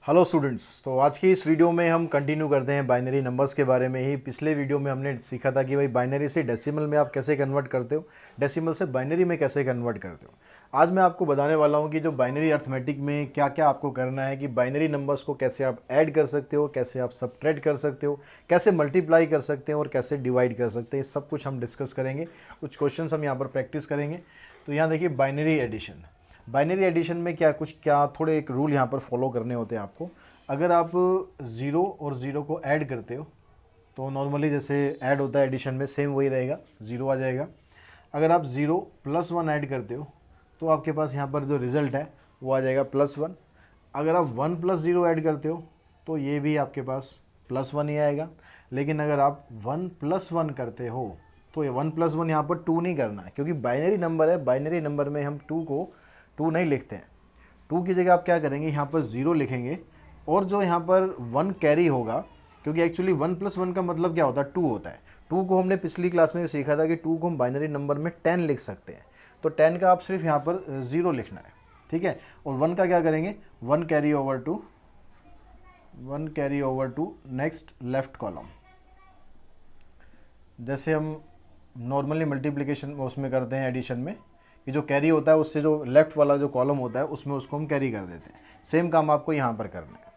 Hello students. तो आज की इस वीडियो में हम कंटिन्यू करते हैं बाइनरी नंबर्स के बारे में ही। पिछले वीडियो में हमने सीखा था कि भाई बाइनरी से डेसिमल में आप कैसे कन्वर्ट करते हो, डेसिमल से बाइनरी में कैसे कन्वर्ट करते हो। आज मैं आपको बताने वाला हूं कि जो बाइनरी अर्थमेटिक में क्या क्या आपको करना है, कि बाइनरी नंबर्स को कैसे आप ऐड कर सकते हो, कैसे आप सबट्रैक्ट कर सकते हो, कैसे मल्टीप्लाई कर सकते हैं और कैसे डिवाइड कर सकते हैं। सब कुछ हम डिस्कस करेंगे। कुछ क्वेश्चन हम यहाँ पर प्रैक्टिस करेंगे। तो यहाँ देखिए बाइनरी एडिशन। बाइनरी एडिशन में क्या थोड़े एक रूल यहाँ पर फॉलो करने होते हैं आपको। अगर आप ज़ीरो और ज़ीरो को ऐड करते हो तो नॉर्मली जैसे ऐड होता है एडिशन में, सेम वही रहेगा, ज़ीरो आ जाएगा। अगर आप ज़ीरो प्लस वन ऐड करते हो तो आपके पास यहाँ पर जो रिज़ल्ट है वो आ जाएगा प्लस वन। अगर आप वन प्लस ज़ीरो ऐड करते हो तो ये भी आपके पास प्लस वन ही आएगा। लेकिन अगर आप वन प्लस वन करते हो तो ये वन प्लस वन यहाँ पर टू नहीं करना है, क्योंकि बाइनरी नंबर है। बाइनरी नंबर में हम टू नहीं लिखते हैं। टू की जगह आप क्या करेंगे, यहाँ पर ज़ीरो लिखेंगे और जो यहाँ पर वन कैरी होगा, क्योंकि एक्चुअली वन प्लस वन का मतलब क्या होता है, टू होता है। टू को हमने पिछली क्लास में सीखा था कि टू को हम बाइनरी नंबर में 10 लिख सकते हैं। तो 10 का आप सिर्फ यहाँ पर ज़ीरो लिखना है, ठीक है। और वन का क्या करेंगे, one carry over to next left column. जैसे हम नॉर्मली मल्टीप्लिकेशन उसमें करते हैं, एडिशन में, कि जो कैरी होता है उससे जो लेफ्ट वाला जो कॉलम होता है उसमें उसको हम कैरी कर देते हैं। सेम काम आपको यहाँ पर करना है।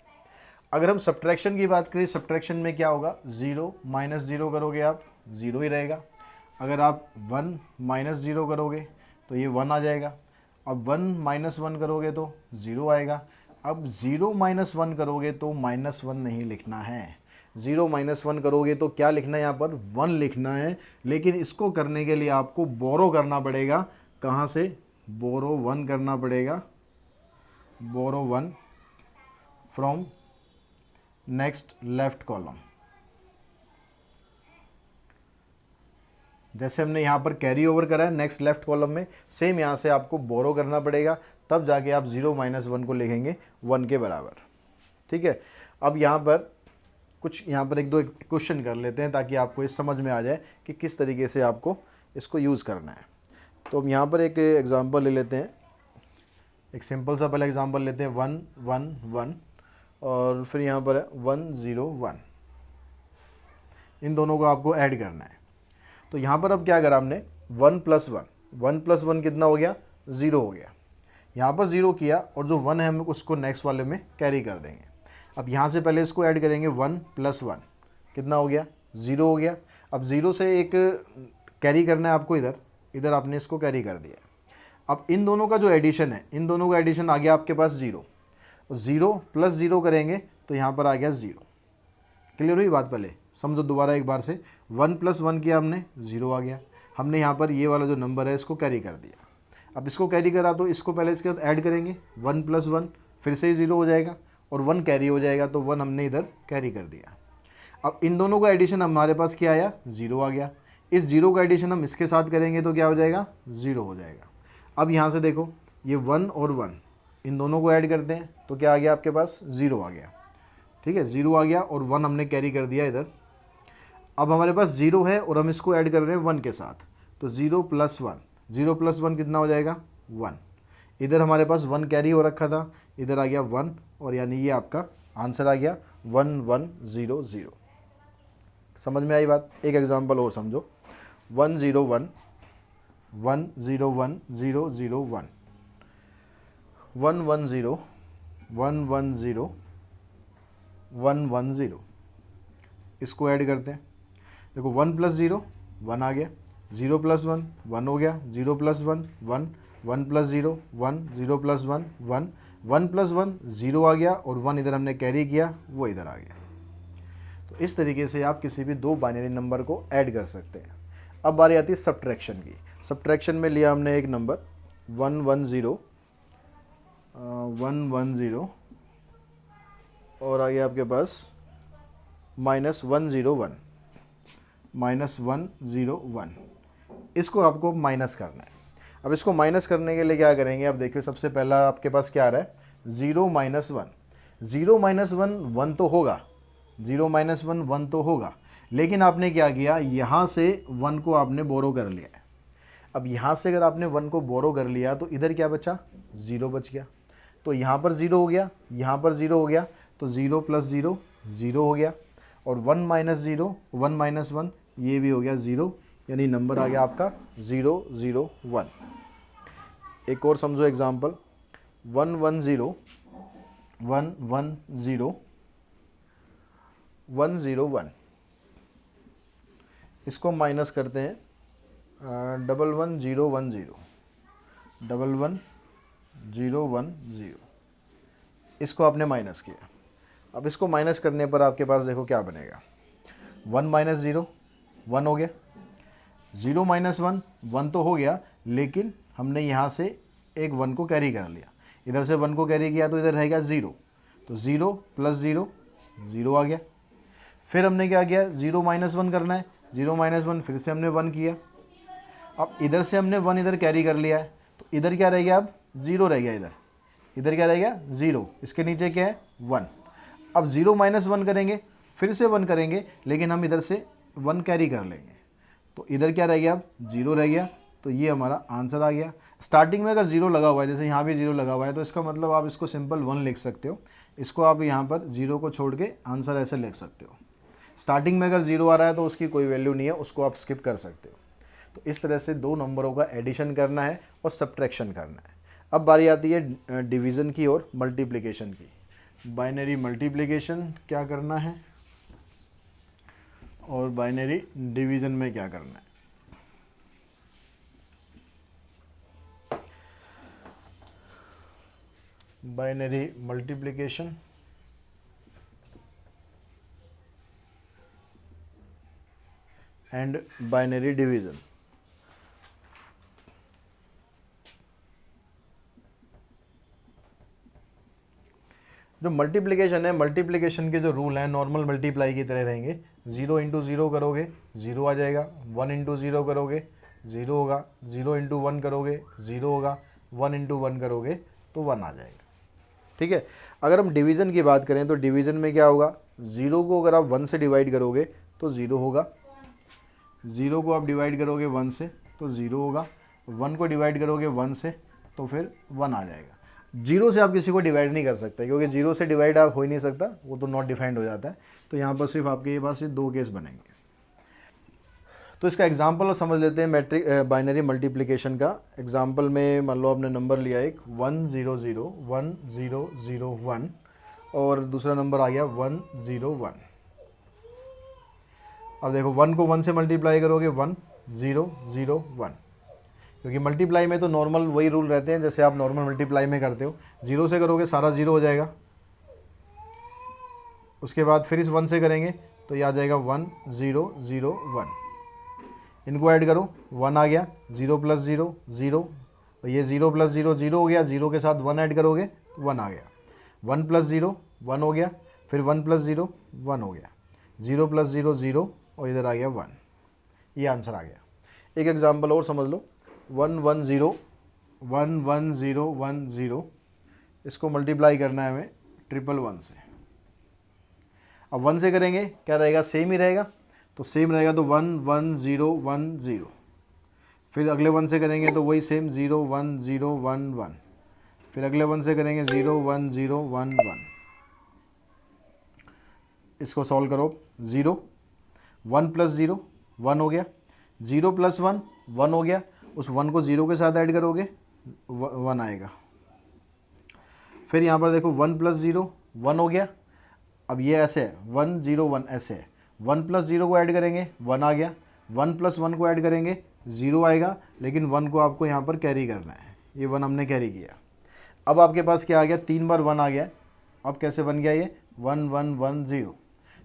अगर हम सब्ट्रैक्शन की बात करें, सब्ट्रैक्शन में क्या होगा, ज़ीरो माइनस ज़ीरो करोगे आप, ज़ीरो ही रहेगा। अगर आप वन माइनस ज़ीरो करोगे तो ये वन आ जाएगा। अब वन माइनस वन करोगे तो ज़ीरो आएगा। अब ज़ीरो माइनस वन करोगे तो माइनस वन नहीं लिखना है। ज़ीरो माइनस वन करोगे तो क्या लिखना है, यहाँ पर वन लिखना है। लेकिन इसको करने के लिए आपको बोरो करना पड़ेगा। कहाँ से, बोरो वन करना पड़ेगा, borrow one from next left column. जैसे हमने यहाँ पर कैरी ओवर करा है नेक्स्ट लेफ्ट कॉलम में, सेम यहाँ से आपको बोरो करना पड़ेगा, तब जाके आप ज़ीरो माइनस वन को लिखेंगे वन के बराबर, ठीक है। अब यहाँ पर एक दो क्वेश्चन कर लेते हैं ताकि आपको ये समझ में आ जाए कि किस तरीके से आपको इसको यूज़ करना है। तो हम यहाँ पर एक एग्ज़ाम्पल ले लेते हैं, एक सिंपल सा पहले एग्ज़ाम्पल लेते हैं, वन वन वन और फिर यहाँ पर है वन ज़ीरो वन। इन दोनों को आपको ऐड करना है। तो यहाँ पर अब क्या करा हमने, वन प्लस वन कितना हो गया, ज़ीरो हो गया। यहाँ पर ज़ीरो किया और जो वन है हम उसको नेक्स्ट वाले में कैरी कर देंगे। अब यहाँ से पहले इसको ऐड करेंगे, वन प्लस वन कितना हो गया, ज़ीरो हो गया। अब ज़ीरो से एक कैरी करना है आपको, इधर आपने इसको कैरी कर दिया। अब इन दोनों का जो एडिशन है, इन दोनों का एडिशन आ गया आपके पास ज़ीरो। ज़ीरो प्लस ज़ीरो करेंगे तो यहाँ पर आ गया ज़ीरो। क्लियर हुई बात, पहले समझो दोबारा एक बार से। वन प्लस वन किया हमने, ज़ीरो आ गया। हमने यहाँ पर ये वाला जो नंबर है इसको कैरी कर दिया। अब इसको कैरी करा तो इसको पहले इसके बाद ऐड करेंगे, वन प्लस वन फिर से ही ज़ीरो हो जाएगा और वन कैरी हो जाएगा, तो वन हमने इधर कैरी कर दिया। अब इन दोनों का एडिशन हमारे पास क्या आया, ज़ीरो आ गया। इस ज़ीरो का एडिशन हम इसके साथ करेंगे तो क्या हो जाएगा, ज़ीरो हो जाएगा। अब यहाँ से देखो, ये वन और वन इन दोनों को ऐड करते हैं तो क्या आ गया आपके पास, ज़ीरो आ गया, ठीक है। ज़ीरो आ गया और वन हमने कैरी कर दिया इधर। अब हमारे पास ज़ीरो है और हम इसको ऐड कर रहे हैं वन के साथ, तो ज़ीरो प्लस वन कितना हो जाएगा, वन। इधर हमारे पास वन कैरी हो रखा था, इधर आ गया वन, और यानी ये आपका आंसर आ गया 1100। समझ में आई बात। एक एग्जांपल और समझो, 101 101 001 110 110 110। इसको ऐड करते हैं। देखो वन प्लस ज़ीरो वन आ गया, ज़ीरो प्लस वन वन हो गया, zero plus one one, one plus zero one, zero plus one one, one plus one zero आ गया और वन इधर हमने कैरी किया, वो इधर आ गया। तो इस तरीके से आप किसी भी दो बाइनरी नंबर को ऐड कर सकते हैं। अब बारी आती है सब्ट्रैक्शन की। सब्ट्रैक्शन में लिया हमने एक नंबर 110 110 और आ गया आपके पास -101 -101। इसको आपको माइनस करना है। अब इसको माइनस करने के लिए क्या करेंगे, अब देखिए सबसे पहला आपके पास क्या आ रहा है, 0 minus one. 0 minus one one तो होगा, 0 माइनस वन वन तो होगा, लेकिन आपने क्या किया, यहाँ से वन को आपने बोरो कर लिया है। अब यहाँ से अगर आपने वन को बोरो कर लिया तो इधर क्या बचा, 0 बच गया। तो यहाँ पर 0 हो गया, यहाँ पर 0 हो गया, तो 0 प्लस 0 0 हो गया, और 1 माइनस 0 1 माइनस 1 ये भी हो गया 0, यानी नंबर आ गया आपका 0 0 1। एक और समझो एग्जाम्पल, 1 1 0 1 1 0 1 0 1, इसको माइनस करते हैं, 1 1 0 1 0 1 1 0 1 0, इसको आपने माइनस किया। अब इसको माइनस करने पर आपके पास देखो क्या बनेगा, 1 माइनस 0 1 हो गया, 0 माइनस 1 1 तो हो गया, लेकिन हमने यहाँ से एक 1 को कैरी कर लिया, इधर से 1 को कैरी किया तो इधर रहेगा 0, तो 0 प्लस 0 0 आ गया। फिर हमने क्या किया, 0 माइनस 1 करना है, 0 माइनस 1 फिर से हमने 1 किया। अब इधर से हमने 1 इधर कैरी कर लिया है, तो इधर क्या रह गया, अब 0 रह गया, इधर क्या रह गया 0, इसके नीचे क्या है 1। अब 0 माइनस 1 करेंगे, फिर से 1 करेंगे, लेकिन हम इधर से 1 कैरी कर लेंगे, तो इधर क्या रह गया, अब 0 रह गया, तो ये हमारा आंसर आ गया। स्टार्टिंग में अगर 0 लगा हुआ है, जैसे यहाँ भी 0 लगा हुआ है, तो इसका मतलब आप इसको सिंपल 1 लिख सकते हो, इसको आप यहाँ पर 0 को छोड़ के आंसर ऐसे लिख सकते हो। स्टार्टिंग में अगर 0 आ रहा है तो उसकी कोई वैल्यू नहीं है, उसको आप स्किप कर सकते हो। तो इस तरह से दो नंबरों का एडिशन करना है और सब्ट्रैक्शन करना है। अब बारी आती है डिवीज़न की और मल्टीप्लिकेशन की। बाइनरी मल्टीप्लिकेशन क्या करना है और बाइनरी डिवीज़न में क्या करना है। Binary multiplication and binary division. जो मल्टीप्लिकेशन है, मल्टीप्लिकेशन के जो रूल हैं नॉर्मल मल्टीप्लाई की तरह रहेंगे। 0 इंटू 0 करोगे 0 आ जाएगा, 1 इंटू 0 करोगे 0 होगा, 0 इंटू 1 करोगे 0 होगा, 1 इंटू 1 करोगे तो 1 आ जाएगा। ठीक है। अगर हम डिवीज़न की बात करें तो डिवीज़न में क्या होगा, 0 को अगर आप 1 से डिवाइड करोगे तो 0 होगा, 0 को आप डिवाइड करोगे 1 से तो 0 होगा, 1 को डिवाइड करोगे 1 से तो फिर 1 आ जाएगा। 0 से आप किसी को डिवाइड नहीं कर सकते, क्योंकि 0 से डिवाइड आप हो ही नहीं सकता, वो तो नॉट डिफाइंड हो जाता है। तो यहाँ पर सिर्फ आपके पास ये दो केस बनेंगे। तो इसका एग्जांपल समझ लेते हैं बाइनरी मल्टीप्लिकेशन का। एग्जांपल में मान लो आपने नंबर लिया एक 1 0 0 1 0 0 1 और दूसरा नंबर आ गया 1 0 1। अब देखो 1 को 1 से मल्टीप्लाई करोगे 1 0 0 1, क्योंकि मल्टीप्लाई में तो नॉर्मल वही रूल रहते हैं जैसे आप नॉर्मल मल्टीप्लाई में करते हो। 0 से करोगे सारा 0 हो जाएगा, उसके बाद फिर इस 1 से करेंगे तो ये आ जाएगा 1 0 0 1। इनको ऐड करो, 1 आ गया, 0 प्लस 0 0, तो ये 0 प्लस 0 0 हो गया, 0 के साथ 1 ऐड करोगे तो 1 आ गया, 1 प्लस 0 1 हो गया, फिर 1 प्लस 0 1 हो गया, 0 प्लस 0 0 और इधर आ गया 1। ये आंसर आ गया। एक एग्जांपल और समझ लो, 1 1 0 1 1 0 1 0, इसको मल्टीप्लाई करना है हमें 1 से। अब 1 से करेंगे क्या रहेगा, सेम ही रहेगा, तो सेम रहेगा तो 1 1 0 1 0। फिर अगले 1 से करेंगे तो वही सेम 0 1 0 1 1। फिर अगले 1 से करेंगे 0 1 0 1 1। इसको सॉल्व करो, 0 1 प्लस 0 1 हो गया, 0 प्लस 1 1 हो गया, उस 1 को 0 के साथ ऐड करोगे 1 आएगा। फिर यहाँ पर देखो 1 प्लस 0 1 हो गया, अब ये ऐसे है 1 0 1 ऐसे है, 1 प्लस 0 को ऐड करेंगे 1 आ गया, 1 प्लस 1 को ऐड करेंगे 0 आएगा, लेकिन 1 को आपको यहाँ पर कैरी करना है, ये 1 हमने कैरी किया। अब आपके पास क्या आ गया, 3 बार 1 आ गया। अब कैसे बन गया ये 1 1 1 0।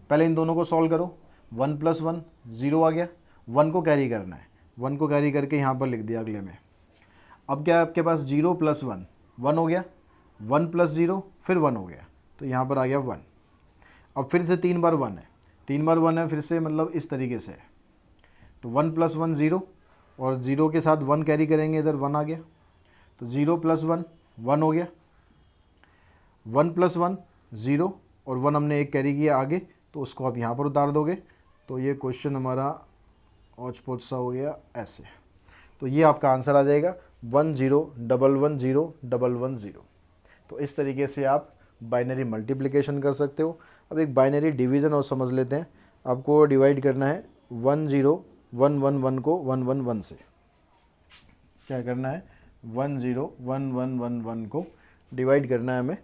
पहले इन दोनों को सॉल्व करो, 1 प्लस 1 0 आ गया, 1 को कैरी करना है, 1 को कैरी करके यहाँ पर लिख दिया अगले में। अब क्या है आपके पास 0 प्लस 1 1 हो गया, 1 प्लस 0 फिर 1 हो गया, तो यहाँ पर आ गया 1। अब फिर से 3 बार 1 है, 3 बार 1 है, फिर से मतलब इस तरीके से है, तो 1 प्लस 1 0 और 0 के साथ 1 कैरी करेंगे, इधर 1 आ गया, तो 0 प्लस 1 1 हो गया, 1 प्लस 1 0 और 1 हमने एक कैरी किया आगे, तो उसको आप यहाँ पर उतार दोगे, तो ये क्वेश्चन हमारा औच पोच सा हो गया ऐसे। तो ये आपका आंसर आ जाएगा 1 0 1 1 0 1 1 0। तो इस तरीके से आप बाइनरी मल्टीप्लिकेशन कर सकते हो। अब एक बाइनरी डिवीज़न और समझ लेते हैं। आपको डिवाइड करना है 10111 को 111 से। क्या करना है, 10111 को डिवाइड करना है हमें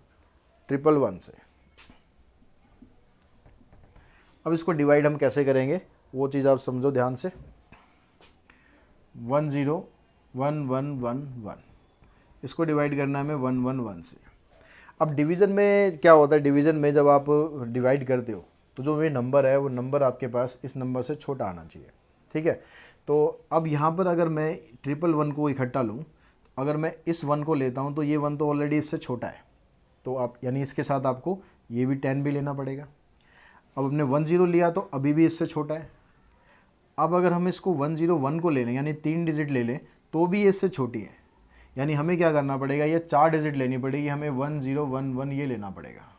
111 से। अब इसको डिवाइड हम कैसे करेंगे वो चीज़ आप समझो ध्यान से। 10111 इसको डिवाइड करना है हमें 111 से। अब डिवीज़न में क्या होता है, डिवीज़न में जब आप डिवाइड करते हो तो जो ये नंबर है वो नंबर आपके पास इस नंबर से छोटा आना चाहिए, ठीक है। तो अब यहाँ पर अगर मैं 111 को इकट्ठा लूँ, अगर मैं इस 1 को लेता हूँ तो ये 1 तो ऑलरेडी इससे छोटा है, तो आप यानी इसके साथ आपको ये भी 10 भी लेना पड़ेगा। अब हमने 10 लिया तो अभी भी इससे छोटा है। अब अगर हम इसको 101 को ले लें यानी 3 डिजिट ले लें तो भी इससे छोटी है, यानी हमें क्या करना पड़ेगा, ये 4 डिजिट लेनी पड़ेगी, हमें 1011 ये लेना पड़ेगा।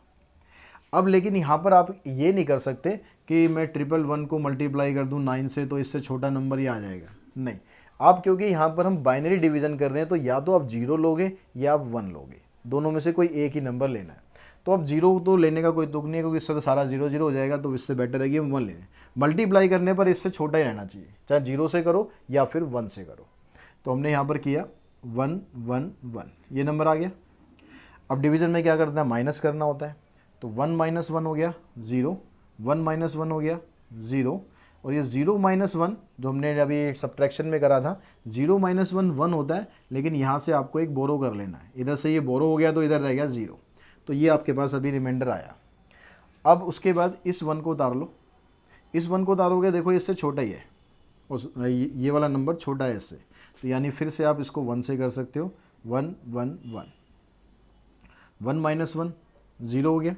अब लेकिन यहाँ पर आप ये नहीं कर सकते कि मैं 111 को मल्टीप्लाई कर दूँ 9 से तो इससे छोटा नंबर ही आ जाएगा, नहीं। आप क्योंकि यहाँ पर हम बाइनरी डिवीज़न कर रहे हैं तो या तो आप 0 लोगे या आप 1 लोगे, दोनों में से कोई एक ही नंबर लेना है। तो अब 0 तो लेने का कोई तुक नहीं है क्योंकि इससे तो सारा 0 0 हो जाएगा, तो इससे बेटर है कि हम 1 ले लें। मल्टीप्लाई करने पर इससे छोटा ही रहना चाहिए, चाहे 0 से करो या फिर 1 से करो। तो हमने यहाँ पर किया 111, ये नंबर आ गया। अब डिवीज़न में क्या करते हैं, माइनस करना होता है, तो 1 - 1 हो गया 0, 1 - 1 हो गया 0, और ये 0 - 1 जो हमने अभी सब्ट्रैक्शन में करा था, 0 - 1 1 होता है, लेकिन यहाँ से आपको एक बोरो कर लेना है। इधर से ये बोरो हो गया तो इधर रह गया 0, तो ये आपके पास अभी रिमाइंडर आया। अब उसके बाद इस 1 को उतार लो, इस 1 को उतारोगे देखो इससे छोटा ही है, उस ये वाला नंबर छोटा है इससे, तो यानी फिर से आप इसको 1 से कर सकते हो, 1 1 1, 1 - 1 0 हो गया,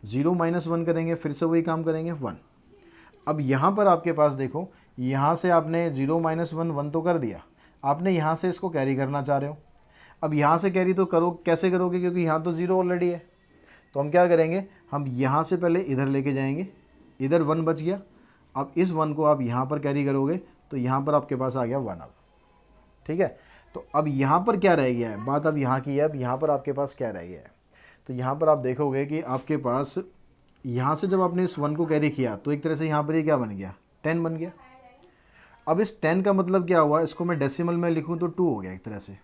0 - 1 करेंगे फिर से वही काम करेंगे 1। अब यहाँ पर आपके पास देखो, यहाँ से आपने 0 - 1 1 तो कर दिया, आपने यहाँ से इसको कैरी करना चाह रहे हो। अब यहाँ से कैरी तो करो, कैसे करोगे, क्योंकि यहाँ तो 0 ऑलरेडी है। तो हम क्या करेंगे, हम यहाँ से पहले इधर लेके जाएंगे, इधर 1 बच गया। अब इस 1 को आप यहाँ पर कैरी करोगे तो यहाँ पर आपके पास आ गया 1 अब, ठीक है। तो अब यहाँ पर क्या रह गया है, बात अब यहाँ की है। अब यहाँ पर आपके पास क्या रह गया है, तो यहाँ पर आप देखोगे कि आपके पास यहाँ से जब आपने इस 1 को कैरी किया तो एक तरह से यहाँ पर ये क्या बन गया, 10 बन गया। अब इस 10 का मतलब क्या हुआ, इसको मैं डेसिमल में लिखूँ तो 2 हो गया एक तरह से।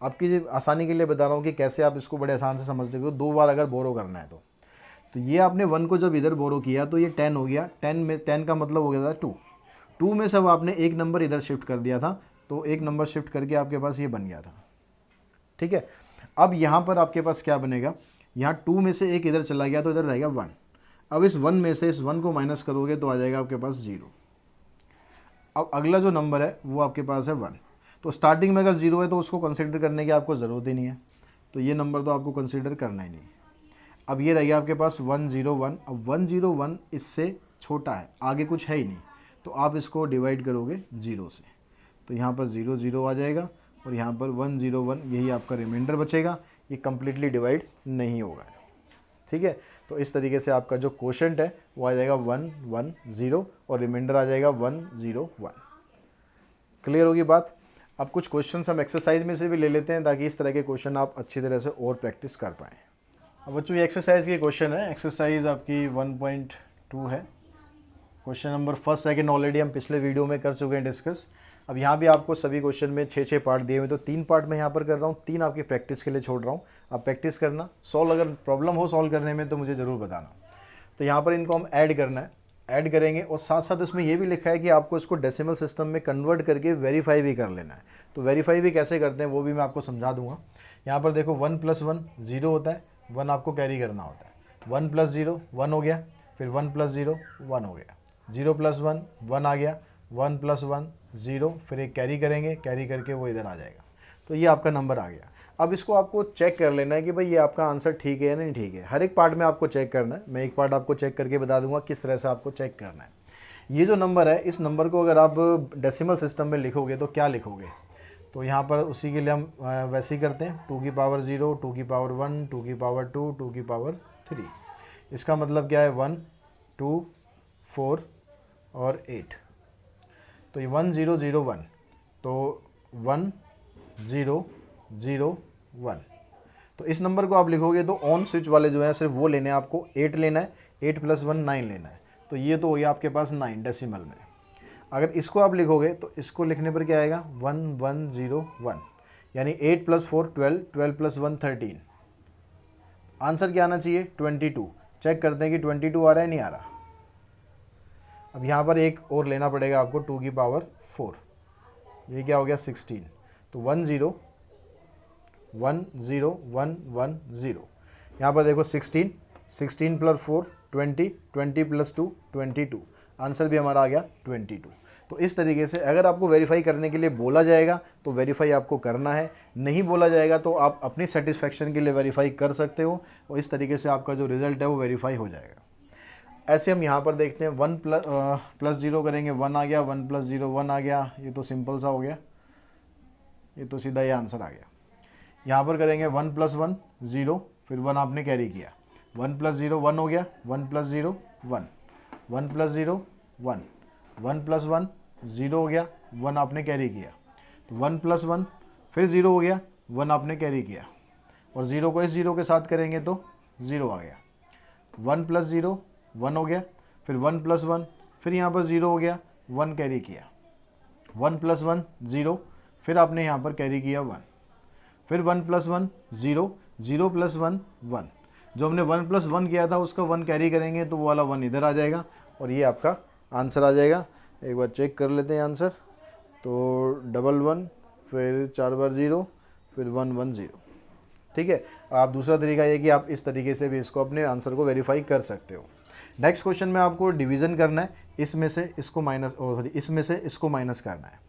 आपकी आसानी के लिए बता रहा हूँ कि कैसे आप इसको बड़े आसान से समझ सकते हो, 2 बार अगर बोरो करना है तो ये आपने 1 को जब इधर बोरो किया तो ये 10 हो गया, 10 का मतलब हो गया था 2, 2 में सब आपने एक नंबर इधर शिफ्ट कर दिया था, तो एक नंबर शिफ्ट करके आपके पास ये बन गया था, ठीक है। अब यहाँ पर आपके पास क्या बनेगा, यहाँ 2 में से एक इधर चला गया तो इधर रहेगा 1। अब इस 1 में से इस 1 को माइनस करोगे तो आ जाएगा आपके पास 0। अब अगला जो नंबर है वो आपके पास है 1, तो स्टार्टिंग में अगर 0 है तो उसको कंसिडर करने की आपको ज़रूरत ही नहीं है, तो ये नंबर तो आपको कंसिडर करना ही नहीं। अब ये रह गया आपके पास 101। अब 101 इससे छोटा है, आगे कुछ है ही नहीं, तो आप इसको डिवाइड करोगे 0 से, तो यहाँ पर 0 0 आ जाएगा और यहाँ पर 101, यही आपका रिमाइंडर बचेगा, ये कम्प्लीटली डिवाइड नहीं होगा, ठीक है। तो इस तरीके से आपका जो क्वोशंट है वो आ जाएगा 110 और रिमाइंडर आ जाएगा 101। क्लियर होगी बात। अब कुछ क्वेश्चन हम एक्सरसाइज में से भी ले लेते हैं ताकि इस तरह के क्वेश्चन आप अच्छी तरह से और प्रैक्टिस कर पाएँ। अब बच्चों ये एक्सरसाइज के क्वेश्चन है, एक्सरसाइज आपकी 1.2 है। Question number first second already हम पिछले वीडियो में कर चुके हैं डिस्कस। अब यहाँ भी आपको सभी क्वेश्चन में 6 पार्ट दिए हुए, तो 3 पार्ट मैं यहाँ पर कर रहा हूँ, 3 आपकी प्रैक्टिस के लिए छोड़ रहा हूँ। आप प्रैक्टिस करना, सॉल्व अगर प्रॉब्लम हो सॉल्व करने में तो मुझे ज़रूर बताना। तो यहाँ पर इनको हम ऐड करना है, ऐड करेंगे और साथ साथ इसमें ये भी लिखा है कि आपको इसको डेसिमल सिस्टम में कन्वर्ट करके वेरीफाई भी कर लेना है। तो वेरीफाई भी कैसे करते हैं वो भी मैं आपको समझा दूंगा। यहाँ पर देखो 1 + 1 0 होता है, 1 आपको कैरी करना होता है, 1 + 0 1 हो गया, फिर 1 + 0 1 हो गया, 0 + 1 1 आ गया, 1 + 1 0, फिर एक कैरी करेंगे, कैरी करके वो इधर आ जाएगा, तो ये आपका नंबर आ गया। अब इसको आपको चेक कर लेना है कि भाई ये आपका आंसर ठीक है या नहीं ठीक है। हर एक पार्ट में आपको चेक करना है, मैं एक पार्ट आपको चेक करके बता दूंगा किस तरह से आपको चेक करना है। ये जो नंबर है, इस नंबर को अगर आप डेसिमल सिस्टम में लिखोगे तो क्या लिखोगे, तो यहाँ पर उसी के लिए हम वैसे ही करते हैं, 2 की पावर 0, 2 की पावर 1, 2 की पावर 2, 2 की पावर 3। इसका मतलब क्या है, 1 2 4 और 8, तो ये 1 0 0 1, तो 1 0 0 1, तो इस नंबर को आप लिखोगे तो ऑन स्विच वाले जो है सिर्फ वो लेने हैं आपको, 8 लेना है, 8 + 1 9 लेना है। तो ये तो हो गया आपके पास 9 डेसिमल में। अगर इसको आप लिखोगे तो इसको लिखने पर क्या आएगा 1101, यानी 8 + 4 12, 12 + 1 13। आंसर क्या आना चाहिए 22। चेक करते हैं कि 22 आ रहा है नहीं आ रहा। अब यहाँ पर एक और लेना पड़ेगा आपको 2 की पावर 4, ये क्या हो गया 16। तो 1 0 1 0 1 1 0। यहाँ पर देखो 16, 16 + 4 20, 20 + 2 22। आंसर भी हमारा आ गया 22। तो इस तरीके से अगर आपको वेरीफाई करने के लिए बोला जाएगा तो वेरीफाई आपको करना है, नहीं बोला जाएगा तो आप अपनी सेटिस्फेक्शन के लिए वेरीफाई कर सकते हो, और इस तरीके से आपका जो रिजल्ट है वो वेरीफाई हो जाएगा। ऐसे हम यहाँ पर देखते हैं 1 + 0 करेंगे 1 आ गया, 1 + 0 1 आ गया, ये तो सिंपल सा हो गया, ये तो सीधा ये आंसर आ गया। यहाँ पर करेंगे 1 + 1 0, फिर 1 आपने कैरी किया, 1 + 0 1 हो गया, 1 + 0 1, 1 + 0 1, 1 + 1 0 हो गया, 1 आपने कैरी किया, तो 1 + 1 फिर 0 हो गया, 1 आपने कैरी किया, और 0 को इस 0 के साथ करेंगे तो 0 आ गया, 1 + 0 1 हो गया, फिर 1 + 1 फिर यहाँ पर 0 हो गया, 1 कैरी किया, 1 + 1 0, फिर आपने यहाँ पर कैरी किया 1, फिर 1 + 1 0, 0 + 1 1। जो हमने 1 + 1 किया था उसका 1 कैरी करेंगे तो वो वाला 1 इधर आ जाएगा, और ये आपका आंसर आ जाएगा। एक बार चेक कर लेते हैं आंसर, तो 1 1 फिर 4 बार 0 फिर 1 1 0। ठीक है, आप दूसरा तरीका ये कि आप इस तरीके से भी इसको अपने आंसर को वेरीफाई कर सकते हो। नेक्स्ट क्वेश्चन में आपको डिवीज़न करना है, इसमें से इसको माइनस इसमें से इसको माइनस करना है।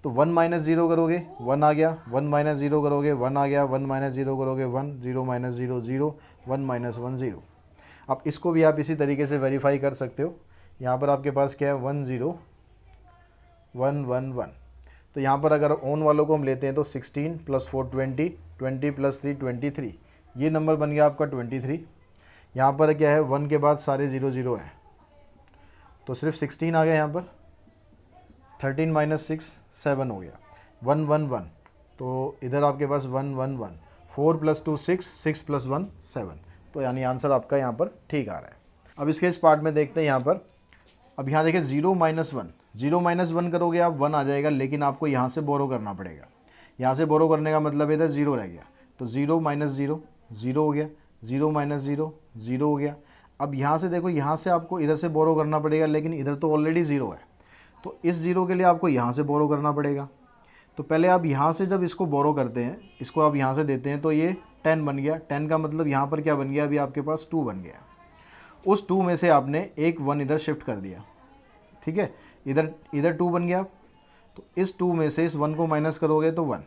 तो 1 - 0 करोगे 1 आ गया, 1 - 0 करोगे 1 आ गया, 1 - 0 करोगे 1, 0 - 0 0, 1 - 1 0। अब इसको भी आप इसी तरीके से वेरीफाई कर सकते हो। यहाँ पर आपके पास क्या है 1 0 1 1 1। तो यहाँ पर अगर ऑन वालों को हम लेते हैं तो 16 + 4 20, 20 + 3 23, ये नंबर बन गया आपका 23। यहाँ पर क्या है 1 के बाद सारे 0 0 हैं, तो सिर्फ 16 आ गया यहाँ पर, 13 - 6 7 हो गया, 1 1 1। तो इधर आपके पास 1 1 1, 4 + 2 6, 6 + 1 7। तो यानी आंसर आपका यहाँ पर ठीक आ रहा है। अब इसके इस पार्ट में देखते हैं यहाँ पर। अब यहाँ देखिए 0 - 1, 0 - 1 करोगे आप 1 आ जाएगा, लेकिन आपको यहाँ से बोरो करना पड़ेगा। यहाँ से बोरो करने का मतलब इधर 0 रह गया, तो 0 - 0 0 हो गया, 0 - 0 0 हो गया। अब यहाँ से देखो, यहाँ से आपको इधर से बोरो करना पड़ेगा, लेकिन इधर तो ऑलरेडी 0 है, तो इस 0 के लिए आपको यहाँ से बोरो करना पड़ेगा। तो पहले आप यहाँ से जब इसको बोरो करते हैं, इसको आप यहाँ से देते हैं, तो ये 10 बन गया। 10 का मतलब यहाँ पर क्या बन गया, अभी आपके पास 2 बन गया। उस 2 में से आपने एक 1 इधर शिफ्ट कर दिया, ठीक है, इधर 2 बन गया। तो इस 2 में से इस 1 को माइनस करोगे तो 1।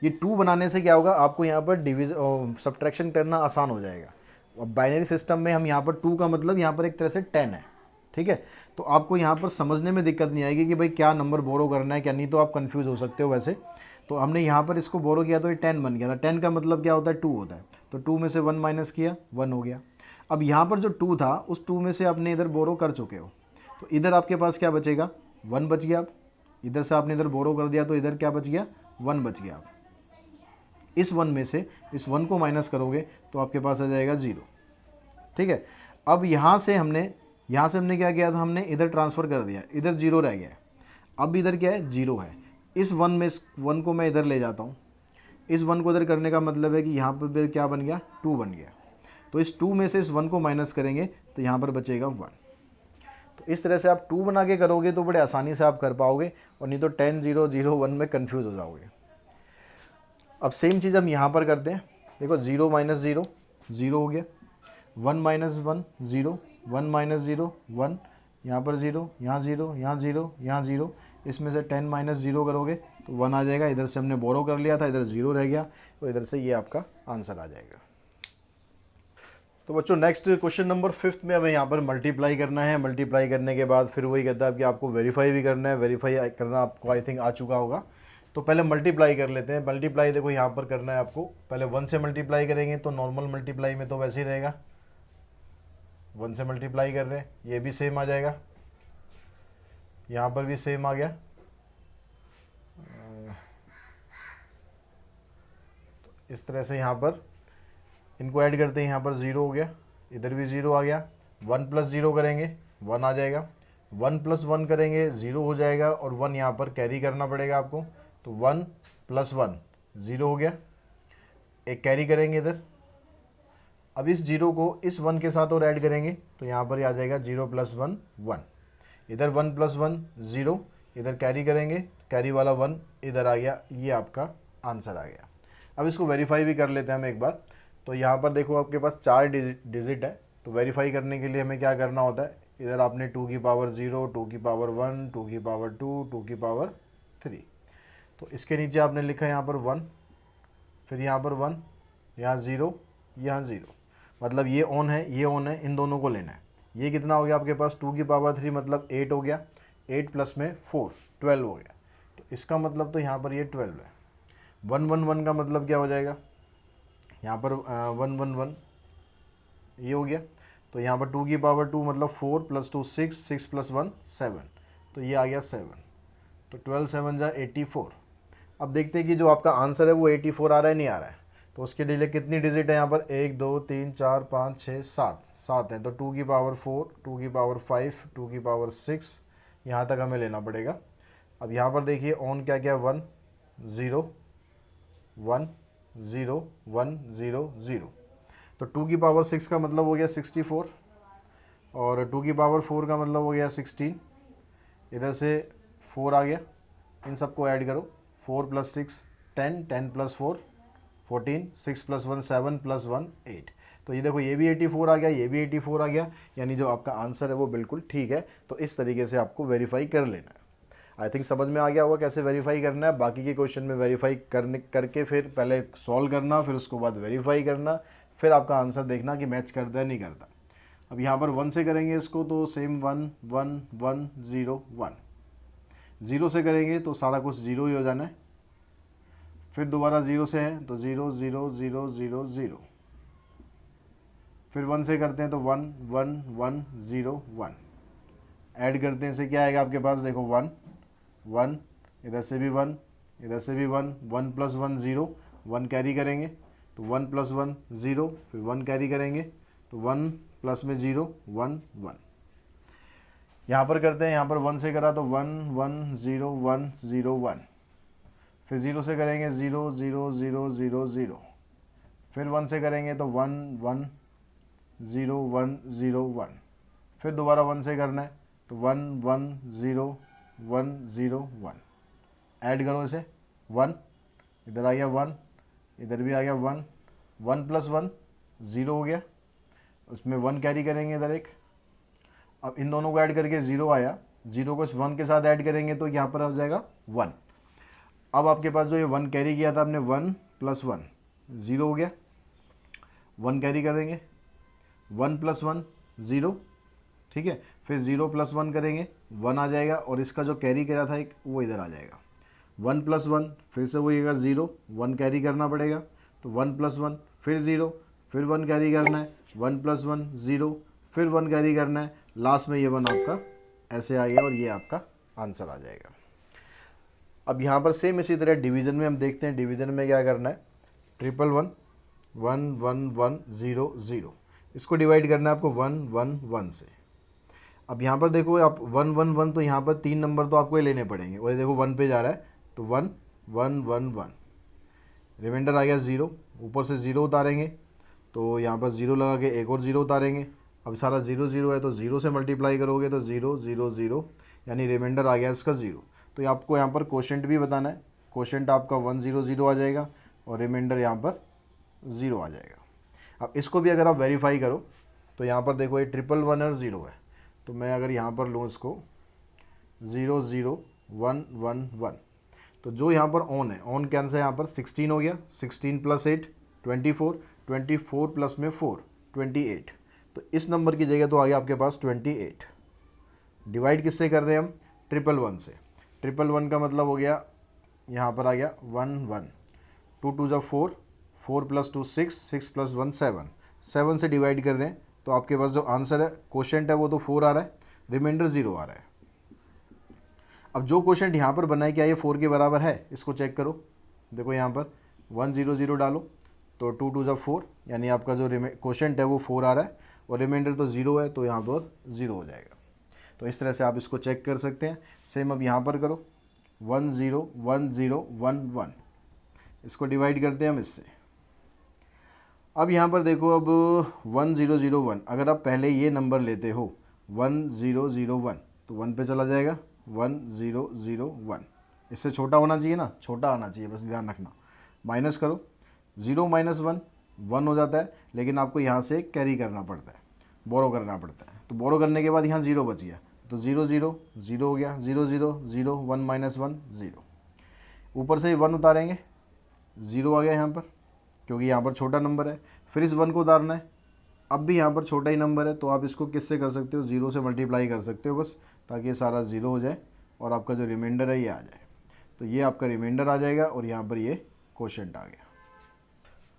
ये 2 बनाने से क्या होगा, आपको यहाँ पर सब्ट्रैक्शन करना आसान हो जाएगा। अब बाइनरी सिस्टम में हम यहाँ पर 2 का मतलब यहाँ पर एक तरह से 10 है, ठीक है। तो आपको यहाँ पर समझने में दिक्कत नहीं आएगी कि भाई क्या नंबर बोरो करना है क्या नहीं, तो आप कंफ्यूज हो सकते हो वैसे। तो हमने यहाँ पर इसको बोरो किया तो ये 10 बन गया था। 10 का मतलब क्या होता है 2 होता है, तो 2 में से 1 माइनस किया 1 हो गया। अब यहाँ पर जो 2 था उस 2 में से आपने इधर बोरो कर चुके हो, तो इधर आपके पास क्या बचेगा 1 बच गया। आप इधर से आपने इधर बोरो कर दिया तो इधर क्या बच गया 1 बच गया। इस 1 में से इस 1 को माइनस करोगे तो आपके पास आ जाएगा 0, ठीक है। अब यहाँ से हमने क्या किया था, हमने इधर ट्रांसफ़र कर दिया, इधर 0 रह गया है। अब इधर क्या है 0 है। इस 1 में 1 को मैं इधर ले जाता हूँ, इस 1 को इधर करने का मतलब है कि यहाँ पर फिर क्या बन गया 2 बन गया। तो इस 2 में से इस 1 को माइनस करेंगे तो यहाँ पर बचेगा 1। तो इस तरह से आप 2 बना के करोगे तो बड़े आसानी से आप कर पाओगे, और नहीं तो 10 0 0 1 में कन्फ्यूज़ हो जाओगे। अब सेम चीज़ हम यहाँ पर करते हैं। देखो 0 - 0 0 हो गया, 1 - 1 0, 1 - 0 1, यहाँ पर 0 यहाँ 0 यहाँ 0 यहाँ 0, इसमें से 10 - 0 करोगे तो 1 आ जाएगा। इधर से हमने बोरो कर लिया था, इधर 0 रह गया, तो इधर से ये आपका आंसर आ जाएगा। तो बच्चों नेक्स्ट क्वेश्चन नंबर 5 में हमें यहाँ पर मल्टीप्लाई करना है। मल्टीप्लाई करने के बाद फिर वही कहता है कि आपको वेरीफाई भी करना है। वेरीफाई करना आपको आई थिंक आ चुका होगा। तो पहले मल्टीप्लाई कर लेते हैं। मल्टीप्लाई देखो यहाँ पर करना है आपको, पहले 1 से मल्टीप्लाई करेंगे तो नॉर्मल मल्टीप्लाई में तो वैसे ही रहेगा, 1 से मल्टीप्लाई कर रहे हैं, ये भी सेम आ जाएगा, यहाँ पर भी सेम आ गया। तो इस तरह से यहाँ पर इनको ऐड करते हैं, यहाँ पर 0 हो गया, इधर भी 0 आ गया, 1 प्लस 0 करेंगे 1 आ जाएगा, 1 प्लस 1 करेंगे 0 हो जाएगा, और 1 यहाँ पर कैरी करना पड़ेगा आपको, तो 1 प्लस 1 0 हो गया, एक कैरी करेंगे इधर। अब इस 0 को इस 1 के साथ और ऐड करेंगे तो यहाँ पर ही आ जाएगा 0 प्लस 1 1, इधर 1 प्लस 1 0, इधर कैरी करेंगे, कैरी वाला 1 इधर आ गया, ये आपका आंसर आ गया। अब इसको वेरीफाई भी कर लेते हैं हम एक बार। तो यहाँ पर देखो आपके पास 4 डिजिट है, तो वेरीफाई करने के लिए हमें क्या करना होता है, इधर आपने 2 की पावर 0, 2 की पावर 1, 2 की पावर 2, 2 की पावर 3, तो इसके नीचे आपने लिखा यहाँ पर 1, फिर यहाँ पर 1, यहाँ 0, यहाँ 0, मतलब ये ऑन है ये ऑन है, इन दोनों को लेना है। ये कितना हो गया आपके पास, 2 की पावर 3 मतलब 8 हो गया, 8 प्लस में 4 12 हो गया, तो इसका मतलब तो यहाँ पर ये 12 है। 1 1 1 का मतलब क्या हो जाएगा, यहाँ पर 1 1 1 ये हो गया, तो यहाँ पर 2 की पावर 2 मतलब 4 प्लस 2 6, 6 प्लस 1 7, तो ये आ गया 7, तो 12 7 जा 84। अब देखते हैं कि जो आपका आंसर है वो 84 आ रहा है नहीं आ रहा है, तो उसके लिए कितनी डिजिट है यहाँ पर, 1 2 3 4 5 6 7 है, तो 2 की पावर 4, 2 की पावर 5, 2 की पावर 6, यहाँ तक हमें लेना पड़ेगा। अब यहाँ पर देखिए ऑन क्या क्या, 1 0 1 0 1 0 0, तो 2 की पावर 6 का मतलब हो गया 64, और 2 की पावर 4 का मतलब हो गया 16, इधर से 4 आ गया, इन सबको ऐड करो, 4 प्लस 6 10, 10 प्लस 4 14, 6 प्लस 1 7 प्लस 1 8, तो ये देखो ये भी 84 आ गया, ये भी 84 आ गया, यानी जो आपका आंसर है वो बिल्कुल ठीक है। तो इस तरीके से आपको वेरीफाई कर लेना है। आई थिंक समझ में आ गया होगा कैसे वेरीफाई करना है। बाकी के क्वेश्चन में वेरीफाई करके फिर पहले सॉल्व करना, फिर उसके बाद वेरीफाई करना, फिर आपका आंसर देखना कि मैच करता है नहीं करता। अब यहाँ पर 1 से करेंगे इसको तो सेम 1 1 1 0 1, 0 से करेंगे तो सारा कुछ 0 ही हो जाना है, फिर दोबारा 0 से है तो 0 0 0 0 0, फिर 1 से करते हैं तो 1 1 1 0 1, ऐड करते हैं इसे क्या आएगा आपके पास, देखो 1 1, इधर से भी 1, इधर से भी 1, 1 प्लस 1 0, 1 कैरी करेंगे तो 1 प्लस 1 0, फिर 1 कैरी करेंगे तो 1 प्लस में 0 1 1, यहाँ पर करते हैं, यहाँ पर 1 से करा तो 1 1 0 1 0 1, फिर 0 से करेंगे 0 0 0 0 0, फिर 1 से करेंगे तो 1 1 0 1 0 1, फिर दोबारा 1 से करना है तो 1 1 0 1 0 1, ऐड करो इसे 1, इधर आ गया 1, इधर भी आ गया 1, 1 प्लस 1 0 हो गया, उसमें 1 कैरी करेंगे इधर एक, अब इन दोनों को ऐड करके 0 आया, 0 को इस 1 के साथ ऐड करेंगे तो यहाँ पर आ जाएगा 1। अब आपके पास जो ये 1 कैरी किया था आपने, 1 प्लस 1 0 हो गया, 1 कैरी करेंगे 1 प्लस 1 0, ठीक है, फिर 0 प्लस 1 करेंगे 1 आ जाएगा, और इसका जो कैरी किया था एक वो इधर आ जाएगा, 1 प्लस 1 फिर से वही 0, 1 कैरी करना पड़ेगा तो 1 प्लस 1 फिर 0, फिर 1 कैरी करना है, 1 प्लस 1 0, फिर 1 कैरी करना है, लास्ट में ये 1 आपका ऐसे आ गया, और ये आपका आंसर आ जाएगा। अब यहाँ पर सेम इसी तरह डिवीज़न में हम देखते हैं, डिवीज़न में क्या करना है, 1 1 1 1 1 1 0 0, इसको डिवाइड करना है आपको 1 1 1 से। अब यहाँ पर देखो आप 1 1 1, तो यहाँ पर 3 नंबर तो आपको ही लेने पड़ेंगे, और ये देखो 1 पे जा रहा है तो 1 1 1 1, रिमाइंडर आ गया 0, ऊपर से 0 उतारेंगे तो यहाँ पर 0 लगा के एक और 0 उतारेंगे, अब सारा 0 0 है तो 0 से मल्टीप्लाई करोगे तो 0 0 0, यानी रिमाइंडर आ गया इसका 0। तो ये आपको यहाँ पर क्वोशेंट भी बताना है, क्वोशेंट आपका 1 0 0 आ जाएगा, और रिमाइंडर यहाँ पर 0 आ जाएगा। अब इसको भी अगर आप वेरीफाई करो तो यहाँ पर देखो ये 1 1 1 और 0 है, तो मैं अगर यहाँ पर लूँ इसको 0 0 1 1 1, तो जो यहाँ पर ऑन है, ऑन क्या आंसर है यहाँ पर 16 हो गया, 16 प्लस 8 24, 24 प्लस में 4 28, तो इस नंबर की जगह तो आ गया आपके पास 28। डिवाइड किससे कर रहे हैं हम, 1 1 1 से, 1 1 1 का मतलब हो गया यहाँ पर आ गया 1 1, 2 2 जा 4, 4 प्लस 2 6, 6 प्लस 1 7, 7 से डिवाइड कर रहे हैं तो आपके पास जो आंसर है क्वोशेंट है वो तो 4 आ रहा है, रिमाइंडर 0 आ रहा है। अब जो क्वोशेंट यहाँ पर बना है क्या ये 4 के बराबर है, इसको चेक करो, देखो यहाँ पर 1 0 0 डालो तो 2 2 ज़ा 4, यानी आपका जो क्वोशंट है वो 4 आ रहा है और रिमाइंडर तो 0 है, तो यहाँ पर 0 हो जाएगा। तो इस तरह से आप इसको चेक कर सकते हैं। सेम अब यहाँ पर करो 1 0 1 0 1 1, इसको डिवाइड करते हैं हम इससे। अब यहाँ पर देखो, अब 1 0 0 1, अगर आप पहले ये नंबर लेते हो 1 0 0 1 तो 1 पे चला जाएगा 1 0 0 1, इससे छोटा होना चाहिए ना, छोटा आना चाहिए, बस ध्यान रखना। माइनस करो, 0 माइनस 1 1 हो जाता है, लेकिन आपको यहाँ से कैरी करना पड़ता है, बोरो करना पड़ता है। तो बोरो करने के बाद यहाँ 0 बच गया, तो 0 0 0 हो गया, 0 0 0 1 माइनस 1 0, ऊपर से 1 उतारेंगे, 0 आ गया यहाँ पर, क्योंकि यहाँ पर छोटा नंबर है। फिर इस 1 को उतारना है, अब भी यहाँ पर छोटा ही नंबर है, तो आप इसको किससे कर सकते हो, 0 से मल्टीप्लाई कर सकते हो बस, ताकि ये सारा 0 हो जाए और आपका जो रिमाइंडर है ये आ जाए। तो ये आपका रिमाइंडर आ जाएगा और यहाँ पर ये क्वोशंट आ गया।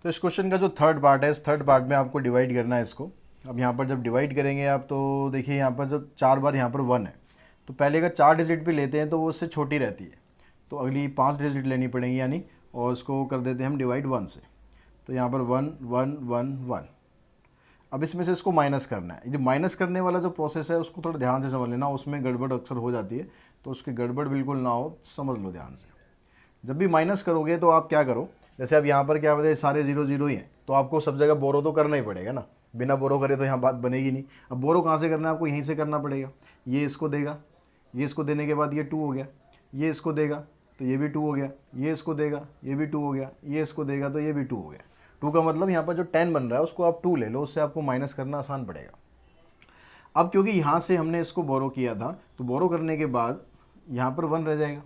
तो इस क्वेश्चन का जो थर्ड पार्ट है, इस थर्ड पार्ट में आपको डिवाइड करना है इसको। अब यहाँ पर जब डिवाइड करेंगे आप, तो देखिए यहाँ पर जब 4 बार यहाँ पर 1 है, तो पहले अगर 4 डिजिट भी लेते हैं तो वो उससे छोटी रहती है, तो अगली 5 डिजिट लेनी पड़ेगी यानी, और उसको कर देते हैं हम डिवाइड 1 से। तो यहाँ पर 1 1 1 1। अब इसमें से इसको माइनस करना है। ये माइनस करने वाला जो प्रोसेस है उसको थोड़ा ध्यान से समझ लेना, उसमें गड़बड़ अक्सर हो जाती है, तो उसकी गड़बड़ बिल्कुल ना हो, समझ लो ध्यान से। जब भी माइनस करोगे तो आप क्या करो, जैसे अब यहाँ पर क्या बताए, सारे 0 0 ही हैं, तो आपको सब जगह बोरो तो करना ही पड़ेगा ना, बिना बोरो करे तो यहाँ बात बनेगी नहीं। अब बोरो कहाँ से करना है, आपको यहीं से करना पड़ेगा। ये इसको देगा, ये इसको देने के बाद ये 2 हो गया, ये इसको देगा तो ये भी 2 हो गया, ये इसको देगा ये भी 2 हो गया, ये इसको देगा तो ये भी 2 हो गया। 2 का मतलब यहाँ पर जो 10 बन रहा है उसको आप 2 ले लो, उससे आपको माइनस करना आसान पड़ेगा। अब क्योंकि यहाँ से हमने इसको बोरो किया था, तो बोरो करने के बाद यहाँ पर 1 रह जाएगा,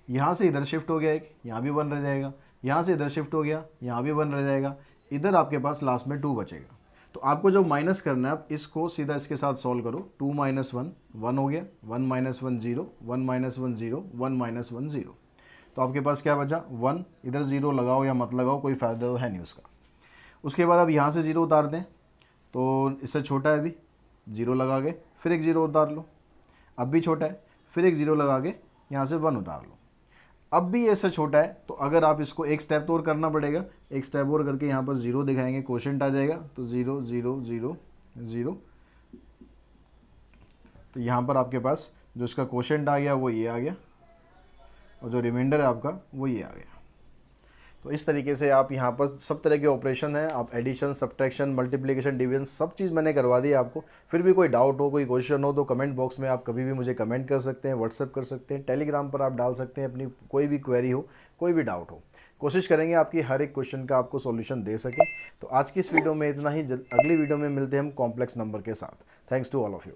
यहाँ से इधर शिफ्ट हो गया एक, यहाँ भी 1 रह जाएगा, यहाँ से इधर शिफ्ट हो गया, यहाँ भी 1 रह जाएगा, इधर आपके पास लास्ट में 2 बचेगा। तो आपको जो माइनस करना है, आप इसको सीधा इसके साथ सॉल्व करो। 2 माइनस 1 1 हो गया, 1 माइनस 1 0, 1 माइनस 1 0, 1 माइनस 1 0। तो आपके पास क्या बचा 1, इधर 0 लगाओ या मत लगाओ, कोई फ़ायदा तो है नहीं उसका। उसके बाद अब यहाँ से 0 उतार दें, तो इससे छोटा है अभी, 0 लगा के फिर एक 0 उतार लो, अब भी छोटा है, फिर एक 0 लगा के यहाँ से 1 उतार लो, अब भी ऐसे छोटा है। तो अगर आप इसको एक स्टेप तो और करना पड़ेगा, एक स्टेप और करके यहाँ पर 0 दिखाएंगे, क्वोशंट आ जाएगा, तो 0 0 0 0। तो यहाँ पर आपके पास जो इसका क्वोशंट आ गया वो ये आ गया, और जो रिमाइंडर है आपका वो ये आ गया। तो इस तरीके से आप यहाँ पर सब तरह के ऑपरेशन है, आप एडिशन, सब्ट्रैक्शन, मल्टीप्लिकेशन, डिवीजन, सब चीज़ मैंने करवा दी आपको। फिर भी कोई डाउट हो, कोई क्वेश्चन हो, तो कमेंट बॉक्स में आप कभी भी मुझे कमेंट कर सकते हैं, व्हाट्सएप कर सकते हैं, टेलीग्राम पर आप डाल सकते हैं अपनी कोई भी क्वेरी हो, कोई भी डाउट हो। कोशिश करेंगे आपकी हर एक क्वेश्चन का आपको सॉल्यूशन दे सकें। तो आज की इस वीडियो में इतना ही, अगली वीडियो में मिलते हैं हम कॉम्प्लेक्स नंबर के साथ। Thanks to all of you.